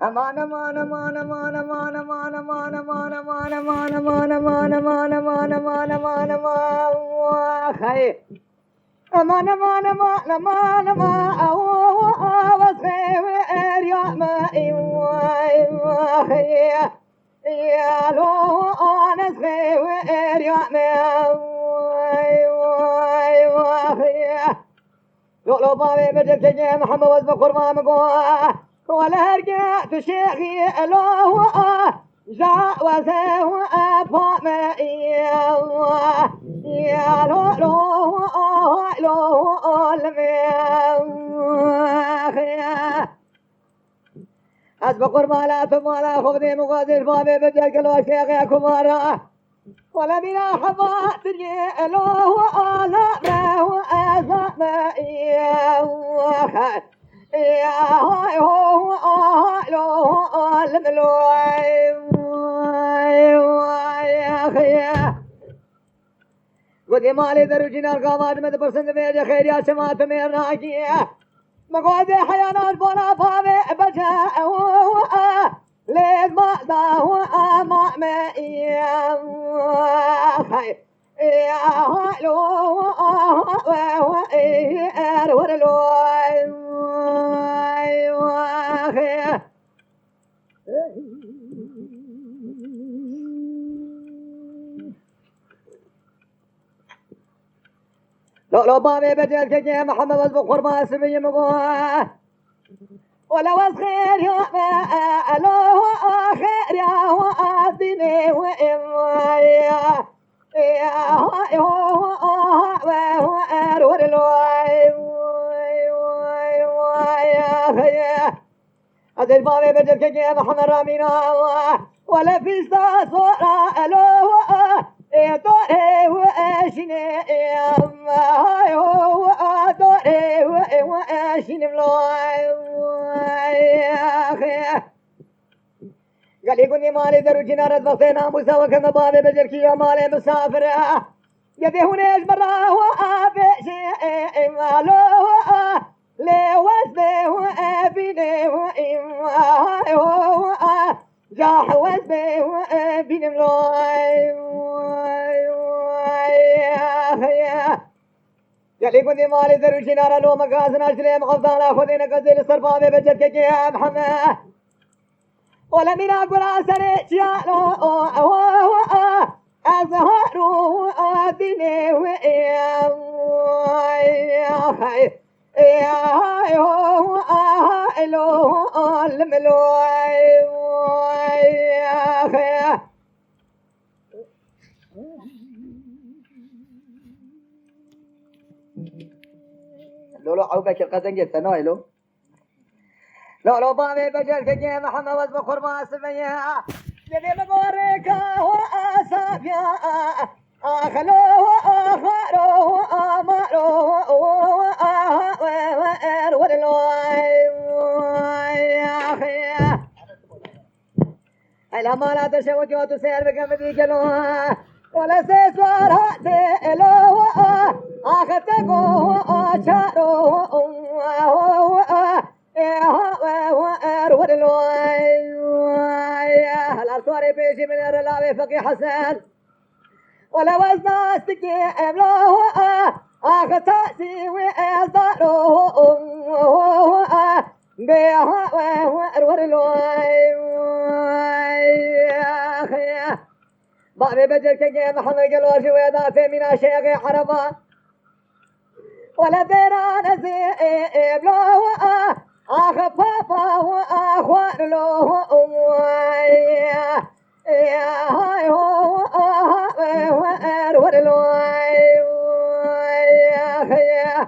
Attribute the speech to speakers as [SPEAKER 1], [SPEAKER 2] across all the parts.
[SPEAKER 1] امان امان امان امان امان امان امان امان امان امان امان امان امان امان امان امان امان خير امان امان امان امان امان او وصغير يا ما خير يا لو انا صغير يا ما خير لو بابي بدك تجي محمد وذكر ما مقوى ولا هرجع تشيخي لو جاء وزه فاطمة يا لو أسبق قربانات ولا خذي مقادر بابي بدك لو شيخي كبارا ولا بنا حبات له ولا ما هو أزم يا هاي هو له الملوي يا خيا قدي مالي درجنا القامات مد برسند بيجا خير يا سمات ميرنا كيا مقعد حيانا البنا فاوي بجا ليل ما داو ما يا خير يا هلو ورلو خير لو بابي بدل كجي محمد وذكر ما سبي مقوى ولو خير يا لو خير يا وادني وإمايا أدل بابي بدل كجي محمد رامينا ولا في صورة لو دوري واشني دوري واشني ملاي قال يقولني مالي درو جنارة بصينا مساوى كما بابي بجركي يا مالي مسافر يدي هناش برا وابشي مالو لي وزبي وابيني جاح وزبي وابيني ملاي قال يقولني مالي درو جنارة لو مقازنا شلي مغفضانا خذينا قزيل الصرفابي بجركي يا محمد ولا من أقول أسرع شيالو أزهروا أدني ويا خير يا لو الملوي يا خير لو عوبك القزنجة سنوي لو بابي بجل كجي محمد وذكر ما سميا يدي مقورك واسافيا اخلوه اخروه امروه يا اخي الامانة تشوج وتسير بكم ذيكلوها ولا سيسوار هاتلوه اخذتكوه اشاروه الأرصاري بيجي من الرلاوي فقي حسن ولا وزنا استقيم له آخر تأسي وإصداره بيها ورلوي بابي بجل كجي محمد قلوشي ويداتي من الشيخ حربا ولا ديران زيب له آخر بابا وأخوان له يا هاي هو يا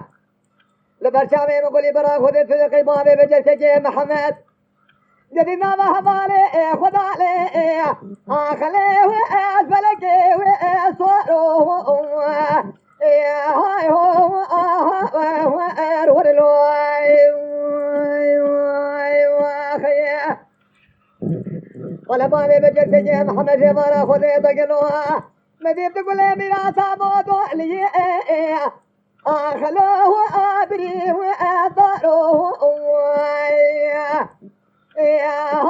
[SPEAKER 1] لبرشامي مقولي برا خذت في القبابي بجل كجي محمد جدينا ما همالي خد علي خليه وأسفلكي وأسواره يا هاي هو ولا بابي بجل تجي محمد جبارة خذي ضقلوها مديب تقول لي ميراثا موضوع لي خلوه أبري وأضروه يا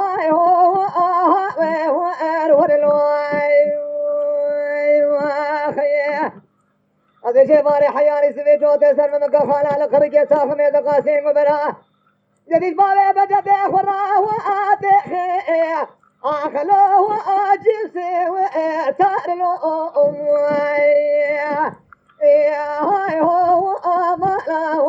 [SPEAKER 1] هذا شيء باري حياني سويتو تسر من قفانا لقرق ساخم يدقاسين وبرا جديد بابي بدأت أخورا وآتخ أخلو وآجبسي وآتارلو يا هاي هو أمالا